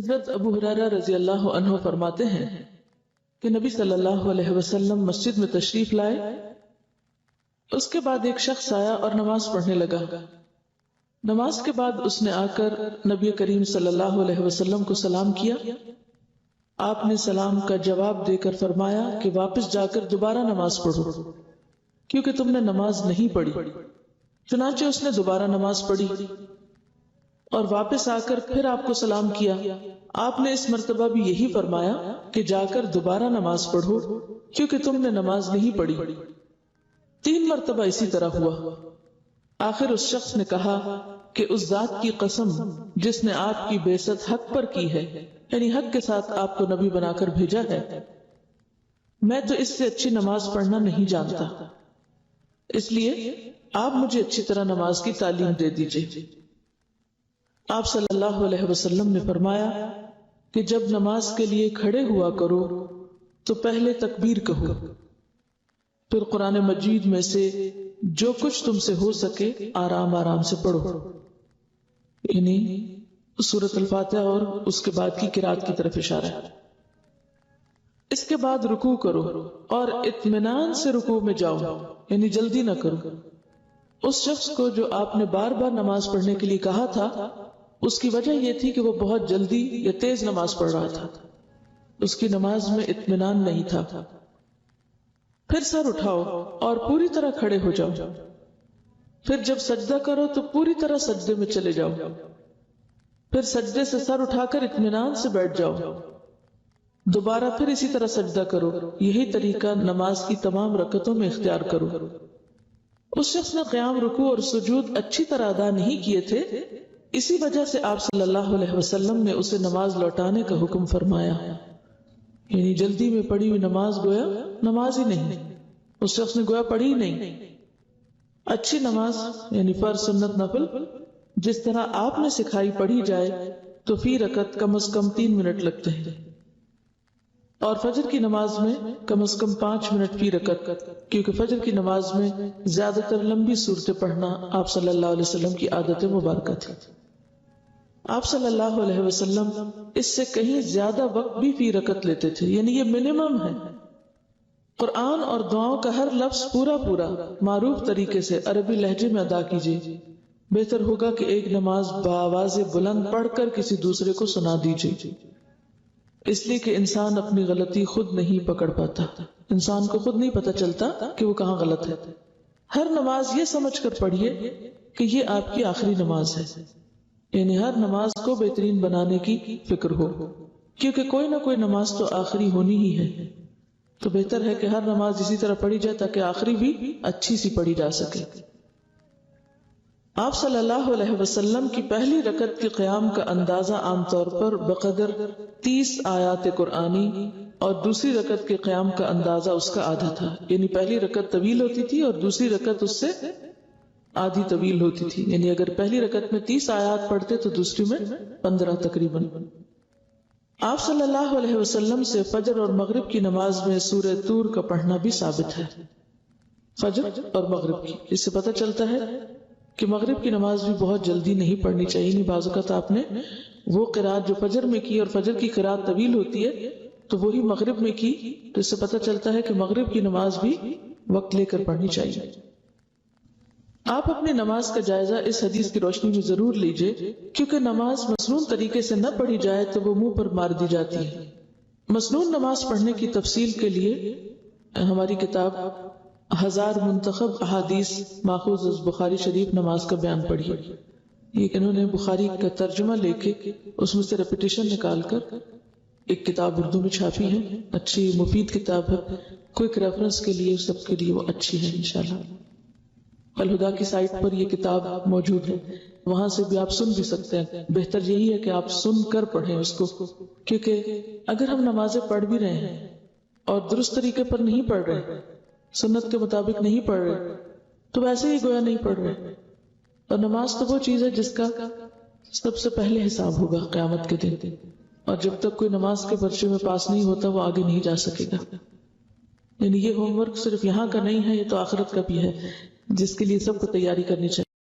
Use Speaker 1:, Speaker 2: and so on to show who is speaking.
Speaker 1: حضرت ابو ہریرہ رضی اللہ عنہ فرماتے ہیں کہ نبی صلی اللہ علیہ وسلم مسجد میں تشریف لائے، اس کے بعد ایک شخص آیا اور نماز پڑھنے لگا۔ نماز کے بعد اس نے آ کر نبی کریم صلی اللہ علیہ وسلم کو سلام کیا۔ آپ نے سلام کا جواب دے کر فرمایا کہ واپس جا کر دوبارہ نماز پڑھو، کیونکہ تم نے نماز نہیں پڑھی۔ چنانچہ اس نے دوبارہ نماز پڑھی اور واپس آ کر پھر آپ کو سلام کیا۔ آپ نے اس مرتبہ بھی یہی فرمایا کہ جا کر دوبارہ نماز پڑھو، کیونکہ تم نے نماز نہیں پڑھی۔ 3 مرتبہ اسی طرح ہوا۔ آخر اس شخص نے کہا کہ اس ذات کی قسم جس نے آپ کی بعثت حق پر کی ہے، یعنی حق کے ساتھ آپ کو نبی بنا کر بھیجا ہے، میں تو اس سے اچھی نماز پڑھنا نہیں جانتا، اس لیے آپ مجھے اچھی طرح نماز کی تعلیم دے دیجیے۔ آپ صلی اللہ علیہ وسلم نے فرمایا کہ جب نماز کے لیے کھڑے ہوا کرو تو پہلے تکبیر کہو، پھر قرآن مجید میں سے جو کچھ تم سے ہو سکے آرام آرام سے پڑھو، یعنی سورۃ الفاتحہ اور اس کے بعد کی قرات کی طرف اشارہ ہے۔ اس کے بعد رکوع کرو اور اطمینان سے رکوع میں جاؤ، یعنی جلدی نہ کرو۔ اس شخص کو جو آپ نے بار بار نماز پڑھنے کے لیے کہا تھا، اس کی وجہ یہ تھی کہ وہ بہت جلدی یا تیز نماز پڑھ رہا تھا، اس کی نماز میں اطمینان نہیں تھا۔ پھر سر اٹھاؤ اور پوری طرح کھڑے ہو جاؤ، پھر جب سجدہ کرو تو پوری طرح سجدے میں چلے جاؤ، پھر سجدے سے سر اٹھا کر اطمینان سے بیٹھ جاؤ، دوبارہ پھر اسی طرح سجدہ کرو۔ یہی طریقہ نماز کی تمام رکعتوں میں اختیار کرو۔ اس شخص نے قیام، رکوع اور سجود اچھی طرح ادا نہیں کیے تھے، اسی وجہ سے آپ صلی اللہ علیہ وسلم نے اسے نماز لوٹانے کا حکم فرمایا، یعنی جلدی میں پڑھی ہوئی نماز گویا نماز ہی نہیں، اس شخص نے گویا پڑھی ہی نہیں۔ اچھی نماز یعنی فرض، سنت، نفل جس طرح آپ نے سکھائی پڑھی جائے تو فی رکعت کم از کم 3 منٹ لگتے ہیں، اور فجر کی نماز میں کم از کم 5 منٹ فی رکعت، کیونکہ فجر کی نماز میں زیادہ تر لمبی صورتیں پڑھنا آپ صلی اللہ علیہ وسلم کی عادت مبارکہ تھی۔ آپ صلی اللہ علیہ وسلم اس سے کہیں زیادہ وقت بھی فی رکعت لیتے تھے، یعنی یہ منیمم ہے۔ قرآن اور دعاؤں کا ہر لفظ پورا معروف طریقے سے عربی لہجے میں ادا کیجیے۔ بہتر ہوگا کہ ایک نماز بآواز بلند پڑھ کر کسی دوسرے کو سنا دیجیے، اس لیے کہ انسان اپنی غلطی خود نہیں پکڑ پاتا، انسان کو خود نہیں پتا چلتا کہ وہ کہاں غلط ہے۔ ہر نماز یہ سمجھ کر پڑھیے کہ یہ آپ کی آخری نماز ہے، یعنی ہر نماز کو بہترین بنانے کی فکر ہو، کیونکہ کوئی نہ کوئی نماز تو آخری ہونی ہی ہے، تو بہتر ہے کہ ہر نماز اسی طرح پڑھی جائے تاکہ آخری بھی اچھی سی پڑھی جا سکے۔ آپ صلی اللہ علیہ وسلم کی پہلی رکعت کے قیام کا اندازہ عام طور پر بقدر 30 آیات قرآنی اور دوسری رکعت کے قیام کا اندازہ اس کا آدھا تھا، یعنی پہلی رکعت طویل ہوتی تھی اور دوسری رکعت اس سے آدھی طویل ہوتی تھی، یعنی اگر پہلی رکعت میں 30 آیات پڑھتے تو دوسری میں 15 تقریباً۔ آپ صلی اللہ علیہ وسلم سے فجر اور مغرب کی نماز میں سورہ طور کا پڑھنا بھی ثابت ہے، فجر اور مغرب کی۔ اس سے پتہ چلتا ہے کہ مغرب کی نماز بھی بہت جلدی نہیں پڑھنی چاہیے، نہیں بعض اوقات آپ نے وہ قرات جو فجر میں کی اور فجر کی قرات طویل ہوتی ہے تو وہی مغرب میں کی، تو اس سے پتہ چلتا ہے کہ مغرب کی نماز بھی وقت لے کر پڑھنی چاہیے۔ آپ اپنی نماز کا جائزہ اس حدیث کی روشنی میں ضرور لیجئے، کیونکہ نماز مسنون طریقے سے نہ پڑھی جائے تو وہ منہ پر مار دی جاتی ہے۔ مسنون نماز پڑھنے کی تفصیل کے لیے ہماری کتاب 1000 منتخب احادیث ماخوذ از بخاری شریف نماز کا بیان پڑھیے۔ یہ انہوں نے بخاری کا ترجمہ لے کے اس میں سے ریپیٹیشن نکال کر ایک کتاب اردو میں چھاپی ہے، اچھی مفید کتاب ہے، کوئک ریفرنس کے لیے سب کے لیے وہ اچھی ہے انشاءاللہ۔ الہدا کی سائٹ پر یہ کتاب موجود ہے، وہاں سے بھی آپ سن بھی سکتے ہیں۔ بہتر یہی ہے کہ آپ سن کر پڑھیں اس کو، کیونکہ اگر ہم نمازیں پڑھ بھی رہے ہیں اور درست طریقے پر نہیں پڑھ رہے، سنت کے مطابق نہیں پڑھ رہے، تو ویسے ہی گویا نہیں پڑھ رہے۔ اور نماز تو وہ چیز ہے جس کا سب سے پہلے حساب ہوگا قیامت کے دن، اور جب تک کوئی نماز کے پرچے میں پاس نہیں ہوتا وہ آگے نہیں جا سکے گا۔ یعنی یہ ہوم ورک صرف یہاں کا نہیں ہے، یہ تو آخرت کا بھی ہے، جس کے لیے سب کو تیاری کرنی چاہیے۔